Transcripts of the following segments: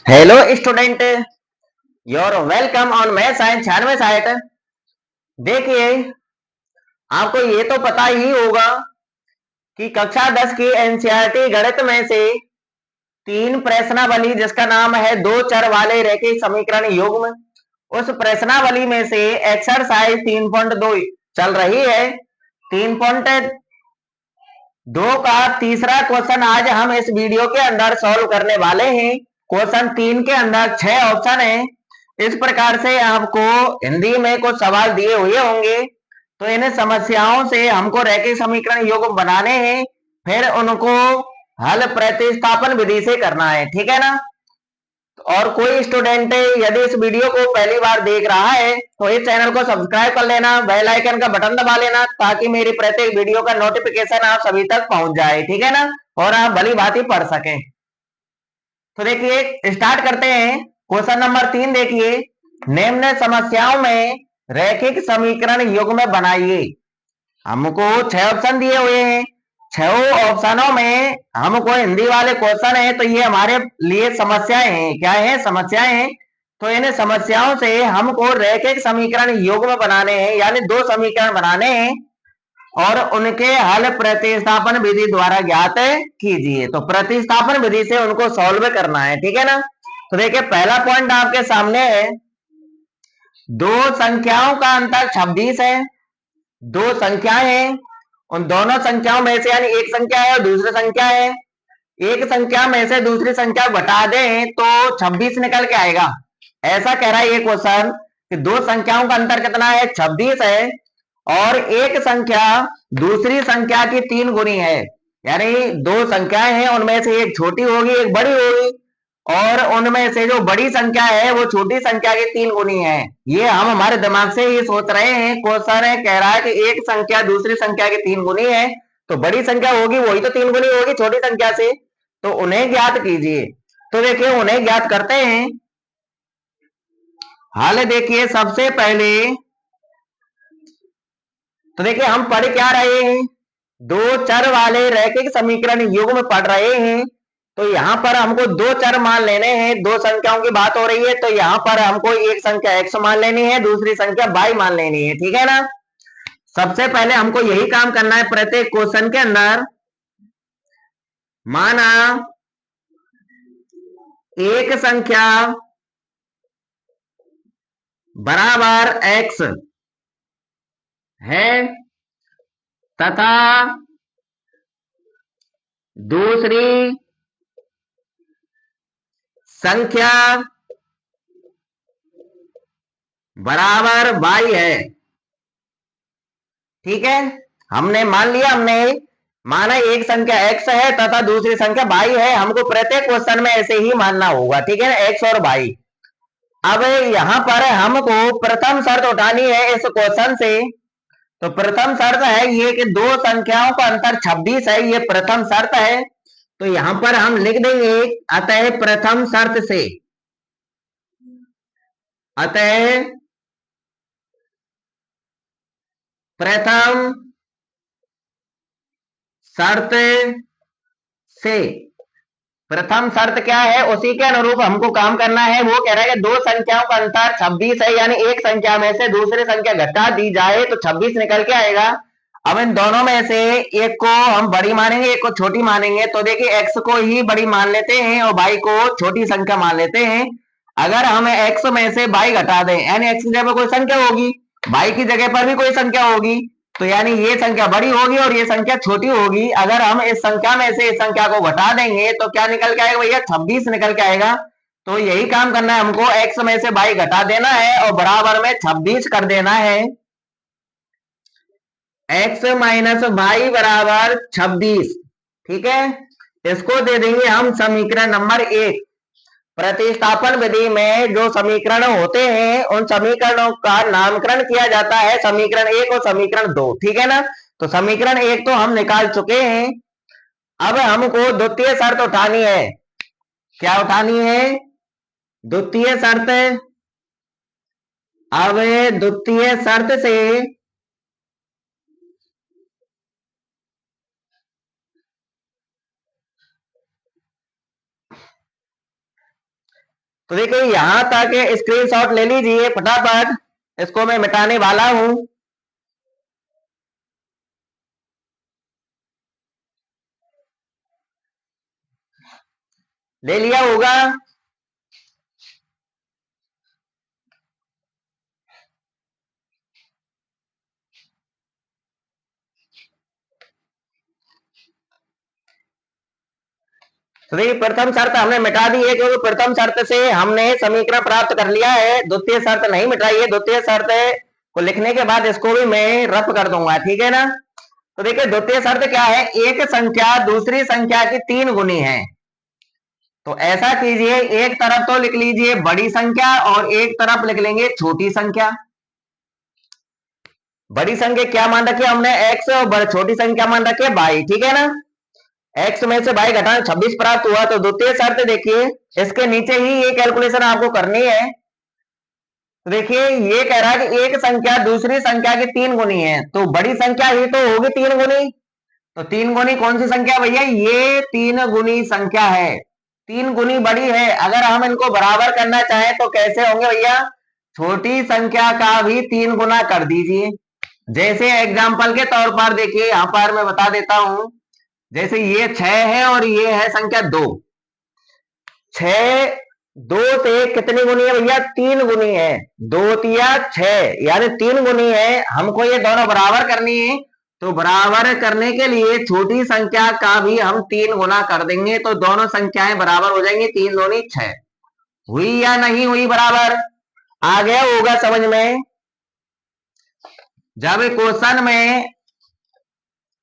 Hello student, your welcome on math science 96 site. देखिए, आपको ये तो पता ही होगा कि कक्षा 10 की एनसीईआरटी गणित में से तीन प्रश्नावली जिसका नाम है दो चर वाले रैखिक समीकरण युग्म, उस प्रश्नावली में से एक्सरसाइज 3.2 चल रही है। 3.2 का तीसरा क्वेश्चन आज हम इस वीडियो के अंदर सॉल्व करने वाले हैं। क्वेश्चन 3 के अंदर 6 ऑप्शन है। इस प्रकार से आपको हिंदी में कुछ सवाल दिए हुए होंगे, तो इन समस्याओं से हमको रैखिक समीकरण युग्म बनाने हैं, फिर उनको हल प्रतिस्थापन विधि से करना है, ठीक है ना। और कोई स्टूडेंट यदि इस वीडियो को पहली बार देख रहा है तो इस चैनल को सब्सक्राइब कर लेना, बेल आइकन का बटन दबा लेना, ताकि मेरी प्रत्येक वीडियो का नोटिफिकेशन आप सभी तक पहुंच जाए, ठीक है ना, और आप भली भांति पढ़ सकें। तो देखिए, स्टार्ट करते हैं। क्वेश्चन नंबर 3 देखिए, निम्न समस्याओं में रैखिक समीकरण युग्म बनाइए। हमको 6 ऑप्शन दिए हुए हैं। 6 ऑप्शनों में हमको हिंदी वाले क्वेश्चन है, तो ये हमारे लिए समस्याएं हैं। क्या है? समस्याएं हैं। तो इन समस्याओं से हमको रैखिक समीकरण युग्म बनाने हैं, यानी दो समीकरण बनाने हैं, और उनके हल प्रतिस्थापन विधि द्वारा ज्ञात कीजिए। तो प्रतिस्थापन विधि से उनको सॉल्व करना है, ठीक है ना। तो देखिए, पहला पॉइंट आपके सामने है, दो संख्याओं का अंतर 26 है। दो संख्याएं हैं, उन दोनों संख्याओं में से, यानी एक संख्या है और दूसरी संख्या है, एक संख्या में से दूसरी संख्या घटा दें तो 26 निकल के आएगा। ऐसा कह रहा है ये क्वेश्चन कि दो संख्याओं का अंतर कितना है? 26 है, और एक संख्या दूसरी संख्या की 3 गुनी है। यानी दो संख्याएं हैं, उनमें से एक छोटी होगी एक बड़ी होगी, और उनमें से जो बड़ी संख्या है वो छोटी संख्या की 3 गुनी है। ये हम हमारे दिमाग से ही सोच रहे हैं। क्वेश्चन है, कह रहा है कि एक संख्या दूसरी संख्या की 3 गुनी है, तो बड़ी संख्या होगी वही तो 3 गुनी होगी छोटी संख्या से, तो उन्हें ज्ञात कीजिए। तो देखिए, उन्हें ज्ञात करते हैं। हाल देखिए, सबसे पहले तो देखिए, हम पढ़ क्या रहे हैं? दो चर वाले रैखिक समीकरण युग्म पढ़ रहे हैं। तो यहां पर हमको दो चर मान लेने हैं। दो संख्याओं की बात हो रही है, तो यहां पर हमको एक संख्या x मान लेनी है, दूसरी संख्या y मान लेनी है, ठीक है ना। सबसे पहले हमको यही काम करना है प्रत्येक क्वेश्चन के अंदर। माना एक संख्या बराबर x है, तथा दूसरी संख्या बराबर y है, ठीक है। हमने मान लिया, हमने माना एक संख्या x है तथा दूसरी संख्या y है। हमको प्रत्येक क्वेश्चन में ऐसे ही मानना होगा, ठीक है ना, x और y। अब यहां पर हमको प्रथम शर्त उठानी है इस क्वेश्चन से। तो प्रथम शर्त है ये कि दो संख्याओं का अंतर 26 है, ये प्रथम शर्त है। तो यहां पर हम लिख देंगे, अतः प्रथम शर्त से, अतः प्रथम शर्त से, प्रथम शर्त क्या है, उसी के अनुरूप हमको काम करना है। वो कह रहा है कि दो संख्याओं का अंतर 26 है, यानी एक संख्या में से दूसरी संख्या घटा दी जाए तो 26 निकल के आएगा। अब इन दोनों में से एक को हम बड़ी मानेंगे, एक को छोटी मानेंगे। तो देखिए, x को ही बड़ी मान लेते हैं और y को छोटी संख्या मान लेते हैं। अगर हम x में से y घटा दें, यानी x की जगह पर कोई संख्या होगी, y की जगह पर भी कोई संख्या होगी, तो यानी ये संख्या बड़ी होगी और ये संख्या छोटी होगी। अगर हम इस संख्या में से इस संख्या को घटा देंगे तो क्या निकल के आएगा भैया? 26 निकल के आएगा। तो यही काम करना है हमको, x में से y घटा देना है और बराबर में 26 कर देना है। x माइनस वाई बराबर 26, ठीक है। इसको दे देंगे हम समीकरण नंबर 1। प्रतिस्थापन विधि में जो समीकरण होते हैं उन समीकरणों का नामकरण किया जाता है समीकरण 1 और समीकरण 2, ठीक है ना। तो समीकरण 1 तो हम निकाल चुके हैं। अब हमको द्वितीय शर्त उठानी है। क्या उठानी है? द्वितीय शर्त। अब द्वितीय शर्त से तो देखिए यहां तक स्क्रीनशॉट ले लीजिए फटाफट, इसको मैं मिटाने वाला हूं। ले लिया होगा। तो देखिए प्रथम शर्त हमने मिटा दी है, क्योंकि प्रथम शर्त से हमने समीकरण प्राप्त कर लिया है। द्वितीय शर्त नहीं मिटाई है। द्वितीय शर्त को लिखने के बाद इसको भी मैं रफ कर दूंगा, ठीक है ना। तो देखिए द्वितीय शर्त क्या है, एक संख्या दूसरी संख्या की 3 गुनी है। तो ऐसा कीजिए, एक तरफ तो लिख लीजिए बड़ी संख्या और एक तरफ लिख लेंगे छोटी संख्या। बड़ी संख्या क्या मान रखी है हमने, x, और छोटी संख्या मान रखी है y, ठीक है ना। x में से y घटाना 26 प्राप्त हुआ। तो द्वितीय शर्त देखिए, इसके नीचे ही ये कैलकुलेशन आपको करनी है। तो देखिए ये कह रहा है कि एक संख्या दूसरी संख्या की 3 गुनी है, तो बड़ी संख्या ही तो होगी 3 गुनी। तो 3 गुनी कौन सी संख्या भैया, ये 3 गुनी संख्या है, 3 गुनी बड़ी है। अगर हम इनको बराबर करना चाहें तो कैसे होंगे भैया, छोटी संख्या का भी 3 गुना कर दीजिए। जैसे एग्जाम्पल के तौर पर देखिए यहां पर मैं बता देता हूं, जैसे ये 6 है और ये है संख्या 2। 6 2 से कितनी गुनी है भैया, 3 गुनी है। 2 तिया 6 यानी 3 गुनी है। हमको ये दोनों बराबर करनी है, तो बराबर करने के लिए छोटी संख्या का भी हम 3 गुना कर देंगे, तो दोनों संख्याएं बराबर हो जाएंगी। 3 दूनी 6 हुई या नहीं हुई बराबर, आ गया होगा समझ में। जब क्वेश्चन में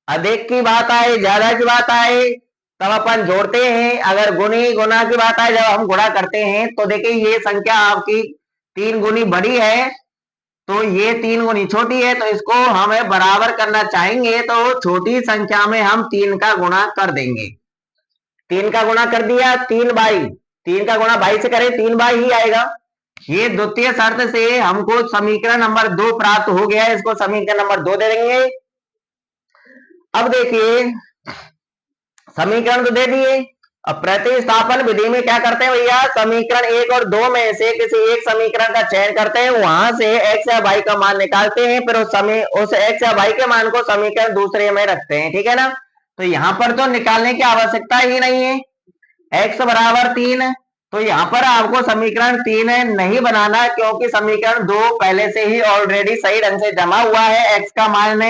अधिक की बात आए, ज्यादा की बात आए, तब अपन जोड़ते हैं। अगर गुणी गुना की बात आए, जब हम गुणा करते हैं, तो देखिए ये संख्या आपकी 3 गुनी बड़ी है, तो ये 3 गुनी छोटी है, तो इसको हमें बराबर करना चाहेंगे, तो छोटी संख्या में हम 3 का गुणा कर देंगे। 3 का गुणा कर दिया, 3 बाई, 3 का गुणा 22 से करें 3 बाई ही आएगा। ये द्वितीय शर्त से हमको समीकरण नंबर 2 प्राप्त हो गया है, इसको समीकरण नंबर 2 दे देंगे। अब देखिए समीकरण तो दे दिए, अब प्रतिस्थापन विधि में क्या करते हैं भैया, समीकरण 1 और 2 में से किसी एक समीकरण का चयन करते हैं, वहां से x या y का मान निकालते हैं, फिर उस x या y के मान को समीकरण दूसरे में रखते हैं, ठीक है ना। तो यहां पर तो निकालने की आवश्यकता ही नहीं है, x बराबर 3, तो यहां पर आपको समीकरण 3 नहीं बनाना, क्योंकि समीकरण 2 पहले से ही ऑलरेडी सही ढंग से जमा हुआ है। x का मान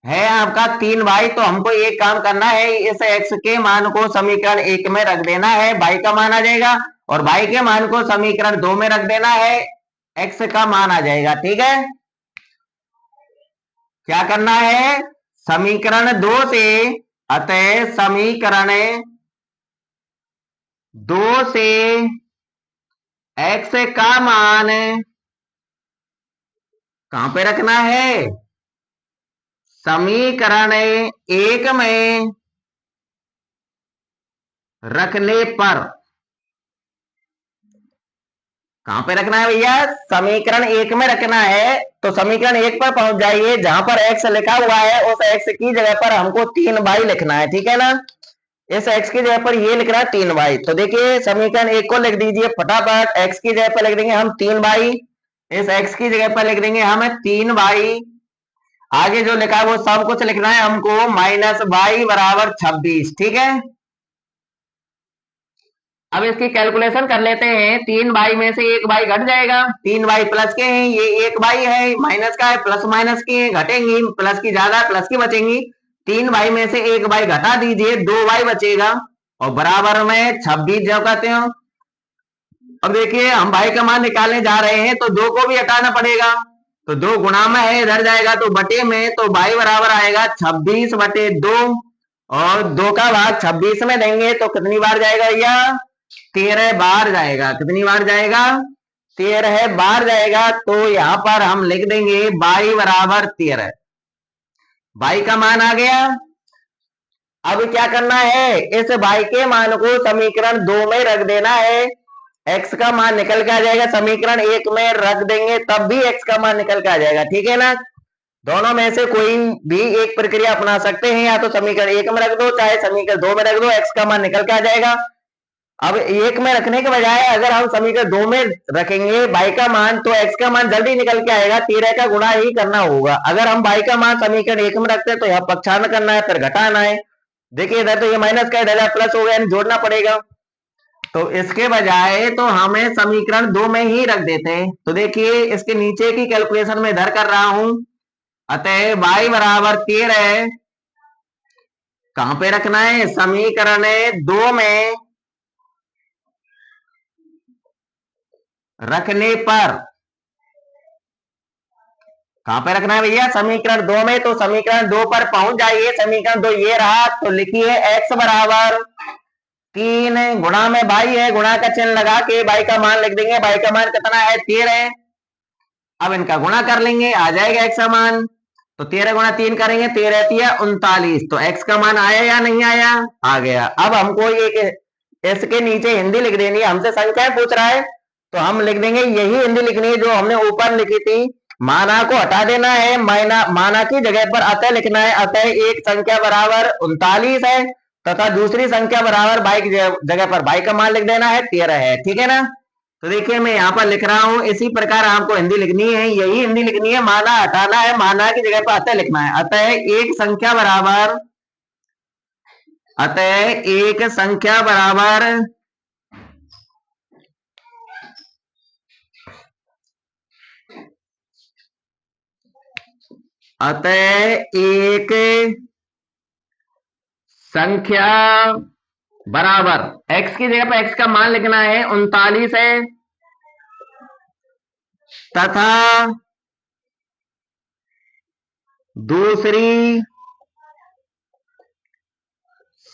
है आपका 3y, तो हमको एक काम करना है, इस x के मान को समीकरण 1 में रख देना है, y का मान आ जाएगा, और y के मान को समीकरण 2 में रख देना है, x का मान आ जाएगा, ठीक है। क्या करना है, समीकरण 2 से, अतः समीकरण 2 से x का मान कहां पे रखना है, समीकरण 1 में रखने पर, कहां पे रखना है भैया, समीकरण 1 में रखना है। तो समीकरण 1 पर पहुंच जाइए, जहां पर x लिखा हुआ है उस x की जगह पर हमको 3y लिखना है, ठीक है ना। इस x की जगह पर ये लिख रहा है 3y, तो देखिए समीकरण 1 को लिख दीजिए फटाफट, x की जगह पर लिख देंगे हम 3y, इस x की जगह पर लिख देंगे हम 3y, आगे जो लिखा है वो सब कुछ लिखना है हमको, -y बराबर 26, ठीक है। अब इसकी कैलकुलेशन कर लेते हैं, 3y में से 1y घट जाएगा, 3y प्लस के हैं, ये 1y है, माइनस का है, प्लस माइनस की घटेंगी, प्लस की ज्यादा प्लस की बचेंगी, 3y में से 1y घटा दीजिए, 2y बचेगा, और बराबर में 26 जो कहते हो। अब देखिए हम y का मान निकालने जा रहे हैं, तो 2 को भी हटाना पड़ेगा, तो 2 गुणा में है, इधर जाएगा तो बटे में, तो y बराबर आएगा 26 बटे 2, और 2 का भाग 26 में देंगे तो कितनी बार जाएगा भैया, 13 बार जाएगा। कितनी बार जाएगा, 13 बार जाएगा। तो यहां पर हम लिख देंगे y बराबर 13, y का मान आ गया। अब क्या करना है, इस y के मान को समीकरण 2 में रख देना है, x का मान निकल के आ जाएगा, समीकरण 1 में रख देंगे तब भी x का मान निकल के आ जाएगा, ठीक है ना। दोनों में से कोई भी एक प्रक्रिया अपना सकते हैं, या तो समीकरण 1 में रख दो, चाहे समीकरण 2 में रख दो, x का मान निकल के आ जाएगा। अब एक में रखने के बजाय अगर हम समीकरण 2 में रखेंगे y का मान, तो x का मान जल्दी निकल के आएगा, 13 का गुणा ही करना होगा। अगर हम y का मान समीकरण 1 में रखते हैं तो यहाँ पक्षांतर करना है, फिर घटाना है। देखिए इधर तो ये माइनस का इधर प्लस हो गया, जोड़ना पड़ेगा। तो इसके बजाय तो हमें समीकरण 2 में ही रख देते हैं। तो देखिए इसके नीचे की कैलकुलेशन में इधर कर रहा हूं। अतः y बराबर 13 कहां पे रखना है, समीकरण 2 में रखने पर कहां पे रखना है भैया, समीकरण 2 में। तो समीकरण 2 पर पहुंच जाइए। समीकरण 2 ये रहा, तो लिखिए x बराबर 3 गुणा में y है, गुणा का चिन्ह लगा के y का मान लिख देंगे। y का मान कितना है, 13। अब इनका गुणा कर लेंगे, आ जाएगा x का मान। तो 13 गुणा 3 करेंगे, 13 3 39। तो x का मान आया या नहीं आया, आ गया। अब हमको ये इसके नीचे हिंदी लिख देनी है, हमसे संख्याएं पूछ रहा है तो हम लिख देंगे यही हिंदी लिखनी है जो हमने ऊपर लिखी थी। माना को हटा देना है, माना की जगह पर अतः लिखना है। अतः एक संख्या बराबर 39 है तथा दूसरी संख्या बराबर बाई की जगह पर बाई का मान लिख देना है, 13 है। ठीक है ना। तो देखिए मैं यहाँ पर लिख रहा हूं, इसी प्रकार आपको हिंदी लिखनी है, यही हिंदी लिखनी है। माना हटाना है, माना की जगह पर अतः लिखना है। अतः एक संख्या बराबर, अतः एक संख्या बराबर अतः एक संख्या बराबर x की जगह पर x का मान लिखना है, 39 है, तथा दूसरी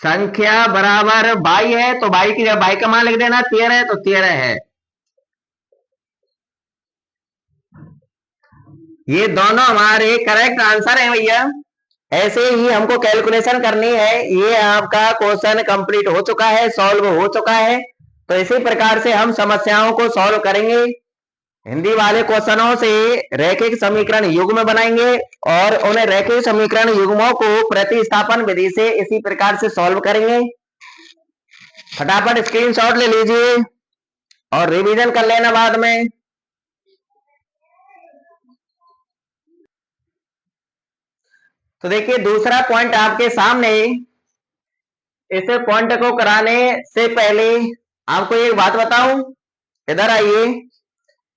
संख्या बराबर 22 है। तो 22 की जगह 22 का मान लिख देना, 13 है तो 13 है। ये दोनों हमारे करेक्ट आंसर है भैया। ऐसे ही हमको कैलकुलेशन करनी है। ये आपका क्वेश्चन कंप्लीट हो चुका है, सॉल्व हो चुका है। तो इसी प्रकार से हम समस्याओं को सॉल्व करेंगे। हिंदी वाले क्वेश्चनों से रैखिक समीकरण युग्म बनाएंगे और उन्हें रैखिक समीकरण युग्मों को प्रतिस्थापन विधि से इसी प्रकार से सॉल्व करेंगे। फटाफट स्क्रीनशॉट ले लीजिए और रिवीजन कर लेना बाद में। तो देखिए दूसरा पॉइंट आपके सामने। इस पॉइंट को कराने से पहले आपको एक बात बताऊं, इधर आइए,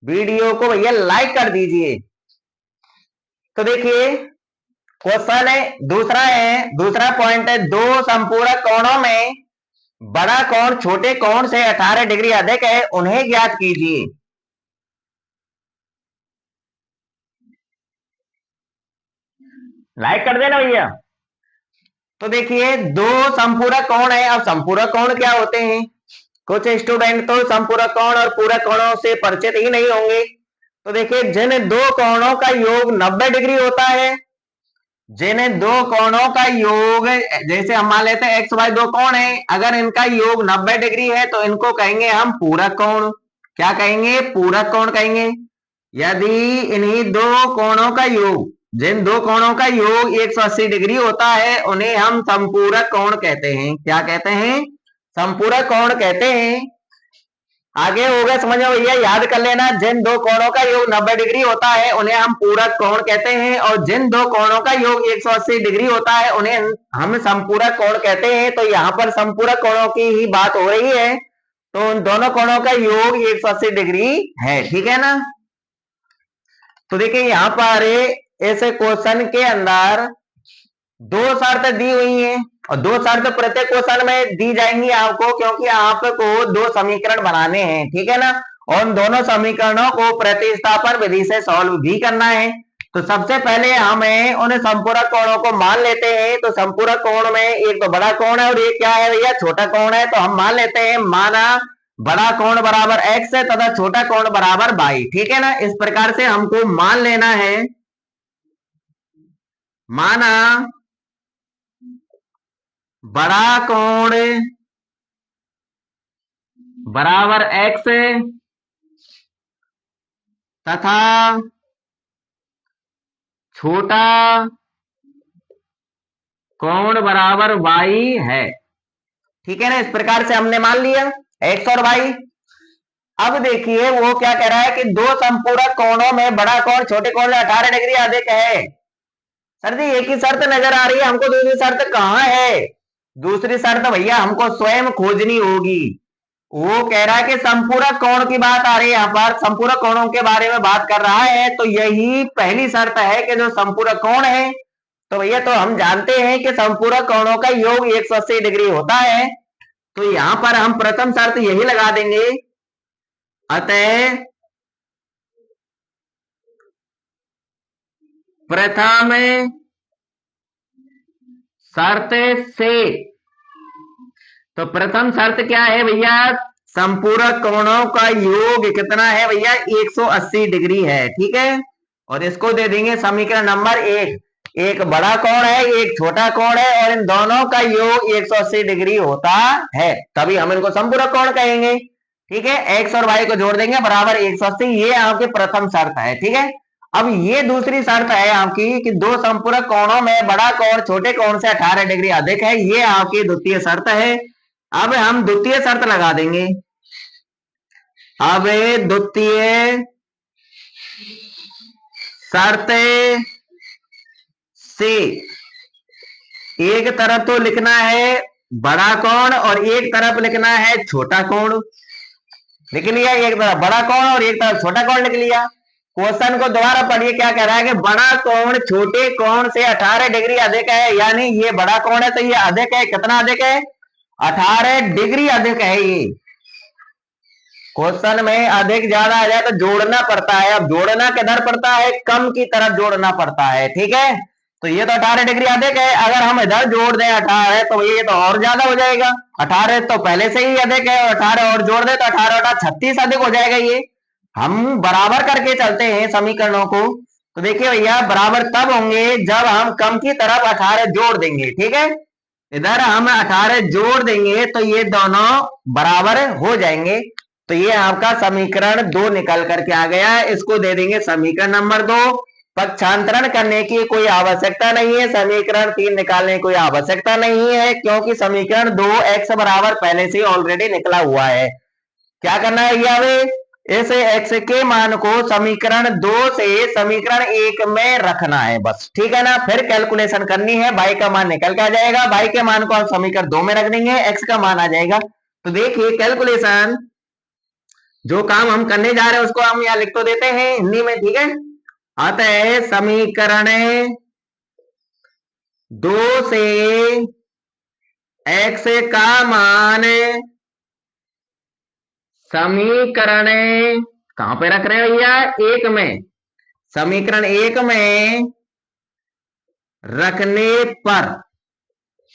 वीडियो को भैया लाइक कर दीजिए। तो देखिए क्वेश्चन है दूसरा पॉइंट है, दो संपूरक कोणों में बड़ा कोण छोटे कोण से 18 डिग्री अधिक है, उन्हें ज्ञात कीजिए। लाइक कर देना भैया। तो देखिए दो संपूरक कोण है। अब संपूरक कोण क्या होते हैं, कुछ स्टूडेंट तो संपूरक कोण और पूरक कोणों से परिचित ही नहीं होंगे। तो देखिए जिन दो कोणों का योग 90 डिग्री होता है, जिन दो कोणों का योग, जैसे हम मान लेते हैं एक्स वाई दो कोण है, अगर इनका योग 90 डिग्री है तो इनको कहेंगे हम पूरक कोण। क्या कहेंगे, पूरक कोण कहेंगे। यदि इन्हीं दो कोणों का योग, जिन दो कोणों का योग 180 डिग्री होता है, उन्हें हम संपूरक कोण कहते हैं। क्या कहते हैं, संपूरक कोण कहते हैं। आगे हो गया समझ में भैया, याद कर लेना। जिन दो कोणों का योग 90 डिग्री होता है उन्हें हम पूरक कोण कहते हैं, और जिन दो कोणों का योग 180 डिग्री होता है उन्हें हम संपूरक कोण कहते हैं। तो यहाँ पर संपूरक कोणों की ही बात हो रही है, तो उन दोनों कोणों का योग 180 डिग्री है। ठीक है ना। तो देखिए यहाँ पर इस क्वेश्चन के अंदर दो शर्त दी हुई है, और दो शर्त प्रत्येक क्वेश्चन में दी जाएंगी आपको, क्योंकि आपको दो समीकरण बनाने हैं। ठीक है ना। और उन दोनों समीकरणों को प्रतिस्थापन विधि से सॉल्व भी करना है। तो सबसे पहले हमें उन संपूरक कोणों को मान लेते हैं। तो संपूरक कोण में एक तो बड़ा कोण है और एक क्या है भैया, छोटा कोण है। तो हम मान लेते हैं, माना बड़ा कोण बराबर x है तथा छोटा कोण बराबर y। ठीक है ना। इस प्रकार से हमको मान लेना है, माना बड़ा कोण बराबर x तथा छोटा कोण बराबर y है। ठीक है ना। इस प्रकार से हमने मान लिया। एक्स और वाई। अब देखिए वो क्या कह रहा है कि दो संपूरक कोणों में बड़ा कोण छोटे कोण से 18 डिग्री अधिक है। सर जी एक ही शर्त नजर आ रही है हमको, दूसरी शर्त कहाँ है? दूसरी शर्त भैया हमको स्वयं खोजनी होगी। वो कह रहा है कि संपूरक कोण की बात आ रही है, यहाँ पर संपूरक कोणों के बारे में बात कर रहा है, तो यही पहली शर्त है कि जो संपूरक कोण है, तो भैया तो हम जानते हैं कि संपूरक कोणों का योग 180 डिग्री होता है। तो यहां पर हम प्रथम शर्त यही लगा देंगे, अतः प्रथम शर्त से, तो प्रथम शर्त क्या है भैया? संपूरक कोणों का योग कितना है भैया? 180 डिग्री है, ठीक है। और इसको दे देंगे समीकरण नंबर 1। एक बड़ा कोण है, एक छोटा कोण है, और इन दोनों का योग 180 डिग्री होता है, तभी हम इनको संपूरक कोण कहेंगे, ठीक है। एक्स और वाई को जोड़ देंगे बराबर 180, ये आपकी प्रथम शर्त है, ठीक है। अब ये दूसरी शर्त है आपकी कि दो संपूरक कोणों में बड़ा कोण छोटे कोण से 18 डिग्री अधिक है, ये आपकी द्वितीय शर्त है। अब हम द्वितीय शर्त लगा देंगे। अब द्वितीय शर्त से एक तरफ तो लिखना है बड़ा कोण और एक तरफ लिखना है छोटा कोण, लिख लिया। एक तरफ बड़ा कोण और एक तरफ छोटा कोण लिख लिया। क्वेश्चन को दोबारा पढ़िए, क्या कह रहा है कि बड़ा कोण छोटे कोण से 18 डिग्री अधिक है, यानी ये बड़ा कोण है तो ये अधिक है, कितना अधिक है? 18 डिग्री अधिक है। ये क्वेश्चन में अधिक ज्यादा आ जाए तो जोड़ना पड़ता है, अब जोड़ना किधर पड़ता है? कम की तरफ जोड़ना पड़ता है, ठीक है। तो ये तो 18 डिग्री अधिक है, अगर हम इधर जोड़ दें 18 तो ये तो और ज्यादा हो जाएगा। 18 तो पहले से ही अधिक है, और 18 और जोड़ दे तो 18 36 अधिक हो जाएगा। ये हम बराबर करके चलते हैं समीकरणों को, तो देखिए भैया बराबर तब होंगे जब हम कम की तरफ 18 जोड़ देंगे, ठीक है। इधर हम 18 जोड़ देंगे तो ये दोनों बराबर हो जाएंगे। तो ये आपका समीकरण 2 निकल करके आ गया है, इसको दे देंगे समीकरण नंबर 2। पक्षांतरण करने की कोई आवश्यकता नहीं है, समीकरण 3 निकालने की कोई आवश्यकता नहीं है, क्योंकि समीकरण 2 x बराबर पहले से ऑलरेडी निकला हुआ है। क्या करना है भैया? इस x के मान को समीकरण 2 से समीकरण 1 में रखना है बस, ठीक है ना। फिर कैलकुलेशन करनी है, y का मान निकल के आ जाएगा, y के मान को हम समीकरण 2 में रख देंगे, x का मान आ जाएगा। तो देखिए कैलकुलेशन जो काम हम करने जा रहे हैं उसको हम यहाँ लिख तो देते हैं हिंदी में, ठीक है। अतः समीकरण 2 से x का मान समीकरण कहां पे रख रहे हैं भैया? 1 में। समीकरण 1 में रखने पर,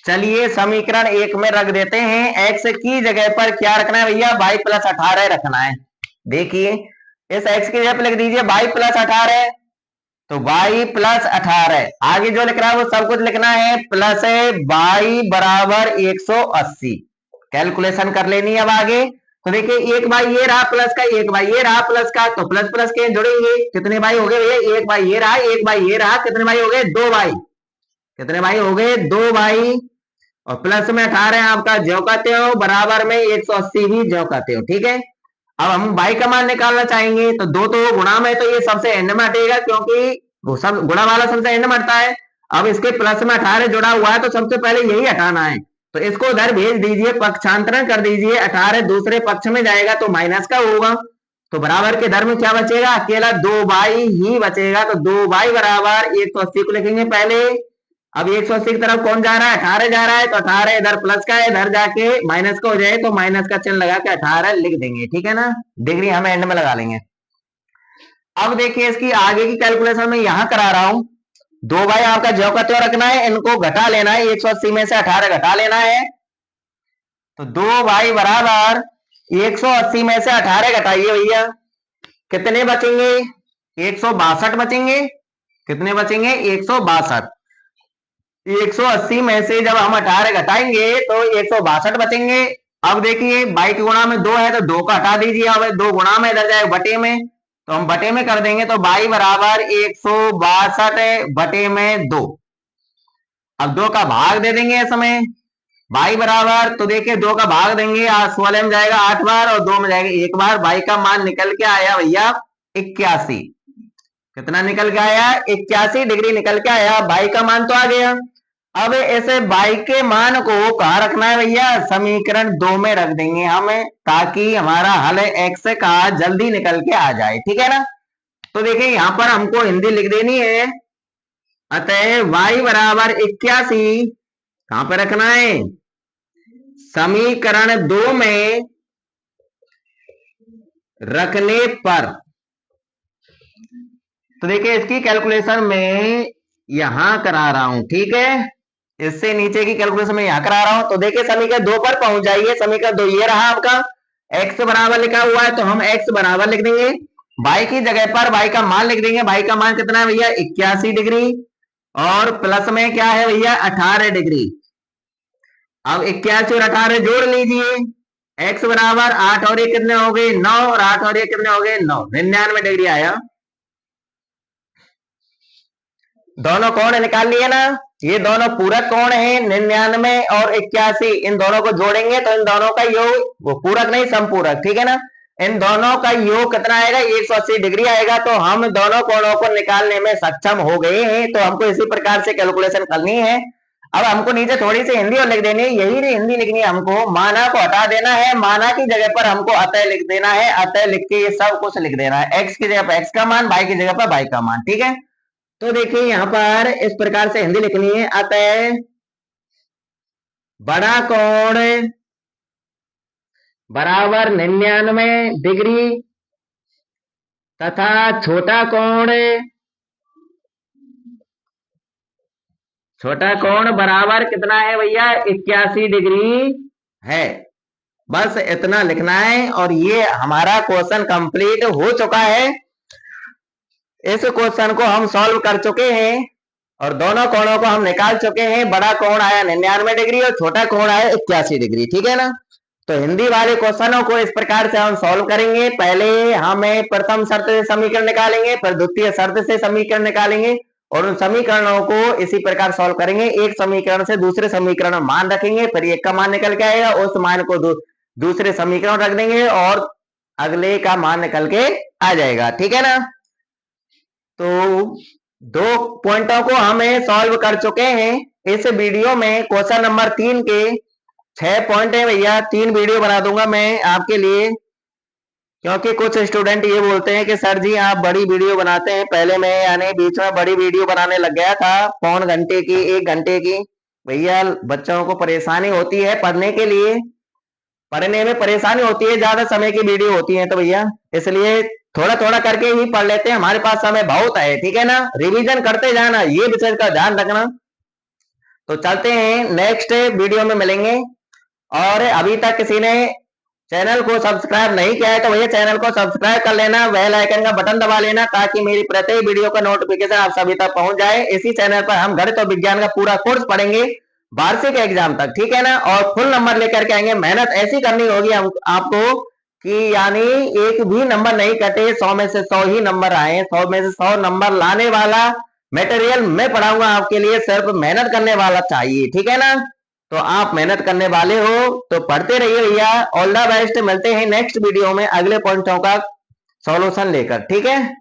चलिए समीकरण 1 में रख देते हैं। x की जगह पर क्या रखना है भैया? y प्लस 18 रखना है। देखिए इस x की जगह पर लिख दीजिए y प्लस 18, तो y प्लस 18, आगे जो लिख रहा है वो सब कुछ लिखना है, प्लस y बराबर 180। कैलकुलेशन कर लेनी है अब आगे। तो देखिए एक बाई ये रहा प्लस का, एक बाई ये रहा प्लस का, तो प्लस प्लस के जुड़ेंगे, कितने बाई हो गए भैया? एक बाई ये रहा, एक बाई ये रहा, कितने बाई हो गए? 2 बाई। कितने बाई हो गए? 2 बाई। और प्लस में 18 आपका ज्यों का त्यों, बराबर में 180 भी ज्यों का त्यों, ठीक है। अब हम बाई का मान निकालना चाहेंगे, तो 2 तो गुणा में, तो ये सबसे एंड में हटेगा, क्योंकि वो सब गुणा वाला सबसे एंड में हटता है। अब इसके प्लस में 18 जुड़ा हुआ है, तो सबसे पहले यही हटाना है, तो इसको उधर भेज दीजिए, पक्षांतरण कर दीजिए, 18 दूसरे पक्ष में जाएगा तो माइनस का होगा, तो बराबर के दर में क्या बचेगा? अकेला 2 बाई ही बचेगा। तो 2 बाई बराबर 180 को लिखेंगे पहले। अब 180 की तरफ कौन जा रहा है? 18 जा रहा है, तो 18 इधर प्लस का है, इधर जाके माइनस का हो जाए, तो माइनस का चिन्ह लगा के 18 लिख देंगे, ठीक है ना। डिग्री हम एंड में लगा लेंगे। अब देखिए इसकी आगे की कैलकुलेशन में यहां करा रहा हूं। 2 बाई आपका ज्यों का त्यों रखना है, इनको घटा लेना है, 180 में से 18 घटा लेना है, तो 2 बाई बराबर 180 में से 18 घटाइए भैया, कितने बचेंगे? 162 बचेंगे। कितने बचेंगे? 162। 180 में से जब हम 18 घटाएंगे तो 162 बचेंगे। अब देखिए बाई के गुणा में 2 है, तो 2 को हटा दीजिए, अब 2 गुणा में इधर जाए बटे में, तो हम बटे में कर देंगे, तो बाई बराबर 162 बटे में 2। अब 2 का भाग दे देंगे इसमें, y बराबर, तो देखिए 2 का भाग देंगे, आस वाले में जाएगा 8 बार और 2 में जाएगा 1 बार। y का मान निकल के आया भैया 81। कितना निकल के आया? 81 डिग्री निकल के आया। y का मान तो आ गया। अब ऐसे y के मान को कहाँ रखना है भैया? समीकरण 2 में रख देंगे हम, ताकि हमारा हल x का जल्दी निकल के आ जाए। ठीक है ना? तो देखिए यहाँ पर हमको हिंदी लिख देनी है। अतः y बराबर 81 कहां पे रखना है? समीकरण 2 में रखने पर। तो देखिए इसकी कैलकुलेशन में यहां करा रहा हूं, ठीक है? इससे नीचे की कैलकुलेशन में यहां करा रहा हूं। तो देखिए समीकरण 2 पर पहुंच जाइए। समीकरण 2 ये रहा आपका, x बराबर लिखा हुआ है तो हम x बराबर लिख देंगे, y की जगह पर y का मान लिख देंगे। y का मान कितना है भैया? 81 डिग्री, और प्लस में क्या है भैया? 18 डिग्री। अब 81 और 18 जोड़ लीजिए। x बराबर 8 और ये कितने हो गए? 9, और 8 और ये कितने हो गए? 9। 99 डिग्री आया। दोनों कोण निकाल लिए ना? ये दोनों पूरक कोण है, 99 और 81। इन दोनों को जोड़ेंगे तो इन दोनों का योग, वो पूरक नहीं समपूरक, ठीक है ना? इन दोनों का योग कितना आएगा? 180 डिग्री आएगा। तो हम दोनों कोणों को निकालने में सक्षम हो गए हैं। तो हमको इसी प्रकार से कैलकुलेशन करनी है। अब हमको नीचे थोड़ी सी हिंदी और लिख देनी है। यही हिंदी लिखनी है हमको। माना को हटा देना है, माना की जगह पर हमको अतः लिख देना है। अतः लिख के ये सब कुछ लिख देना है। x की जगह पर x का मान, y की जगह पर y का मान, ठीक है? तो देखिए यहां पर इस प्रकार से हिंदी लिखनी है। अतः बड़ा कोण बराबर 99 डिग्री तथा छोटा कोण बराबर कितना है भैया? 81 डिग्री है। बस इतना लिखना है और ये हमारा क्वेश्चन कंप्लीट हो चुका है। इस क्वेश्चन को हम सॉल्व कर चुके हैं और दोनों कोणों को हम निकाल चुके हैं। बड़ा कोण आया 99 डिग्री और छोटा कोण आया 81 डिग्री, ठीक है ना? तो हिंदी वाले क्वेश्चनों को इस प्रकार से हम सॉल्व करेंगे। पहले हमें प्रथम शर्त से समीकरण निकालेंगे, फिर द्वितीय शर्त से समीकरण निकालेंगे और उन समीकरणों को इसी प्रकार सॉल्व करेंगे। एक समीकरण से दूसरे समीकरण में मान रखेंगे, फिर एक का मान निकल के आएगा, उस मान को दूसरे समीकरण रख देंगे और अगले का मान निकल के आ जाएगा, ठीक है ना? तो 2 पॉइंटों को हमें सॉल्व कर चुके हैं इस वीडियो में। क्वेश्चन नंबर 3 के 6 पॉइंट है भैया। 3 वीडियो बना दूंगा मैं आपके लिए, क्योंकि कुछ स्टूडेंट ये बोलते हैं कि सर जी आप बड़ी वीडियो बनाते हैं। पहले मैं यानी बीच में बड़ी वीडियो बनाने लग गया था, पौन घंटे की, 1 घंटे की। भैया बच्चों को परेशानी होती है पढ़ने के लिए, पढ़ने में परेशानी होती है, ज्यादा समय की वीडियो होती है, तो भैया इसलिए थोड़ा थोड़ा करके ही पढ़ लेते हैं। हमारे पास समय बहुत है, ठीक है ना? रिवीजन करते जाना, ये विषय का ध्यान रखना। तो चलते हैं, नेक्स्ट वीडियो में मिलेंगे। और अभी तक किसी ने चैनल को सब्सक्राइब नहीं किया है तो भैया चैनल को सब्सक्राइब कर लेना, बेल आइकन का बटन दबा लेना, ताकि मेरी प्रत्येक वीडियो का नोटिफिकेशन आप सभी तक पहुंच जाए। इसी चैनल पर हम गणित और विज्ञान का पूरा कोर्स पढ़ेंगे वार्षिक एग्जाम तक, ठीक है ना? और फुल नंबर लेकर के आएंगे। मेहनत ऐसी करनी होगी आपको कि यानी एक भी नंबर नहीं कटे, 100 में से 100 ही नंबर आए। 100 में से 100 नंबर लाने वाला मटेरियल मैं पढ़ाऊंगा आपके लिए। सिर्फ मेहनत करने वाला चाहिए, ठीक है ना? तो आप मेहनत करने वाले हो तो पढ़ते रहिए भैया। All the best. मिलते हैं नेक्स्ट वीडियो में अगले पॉइंटों का सॉल्यूशन लेकर, ठीक है?